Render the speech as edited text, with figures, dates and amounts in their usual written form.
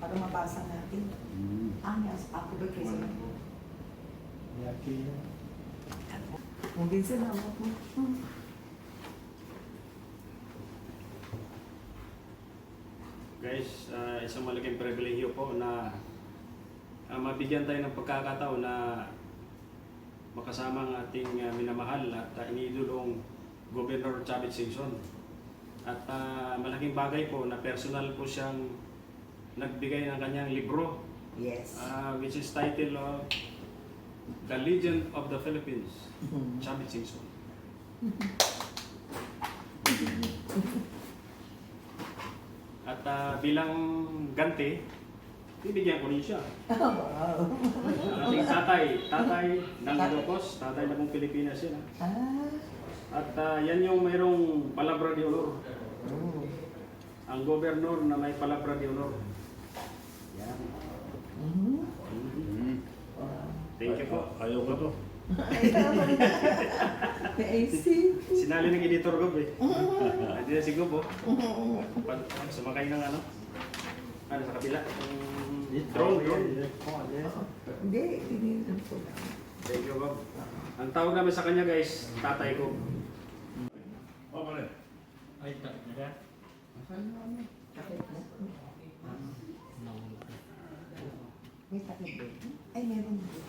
para mabasa natin. Yes, ako ba kasi? Yaki. Mungkin salamat mo. Guys, isang malaking pribilehyo po na mabigyan tayo ng pagkakataon na makasama ang ating minamahal at iniidolong Governor Chavit Singson. At malaking bagay po na personal po siyang nagbigay ng kanyang libro, Yes. which is titled The Legend of the Philippines, Chavit Singson. At bilang ganti, bibigyan ko rin siya. Wow. Ang ating tatay ng Ilocos, tatay na pong Pilipinas yan. At yan yung mayroong palabra de honor. Ang gobernador na may palabra de honor. Yan. Thank you po. Ayaw ko to. I see. Sinali ng editor Gob eh. Hindi na si Gob oh. Sumakay ng ano? Ano sa kabila? Drone. Hindi, tinilang ko lang. Thank you Gob. Ang tawag namin sa kanya guys, tatay ko. Oh, pare. Ay, tak na. Takip mo. May takip ba? Ay, meron dito.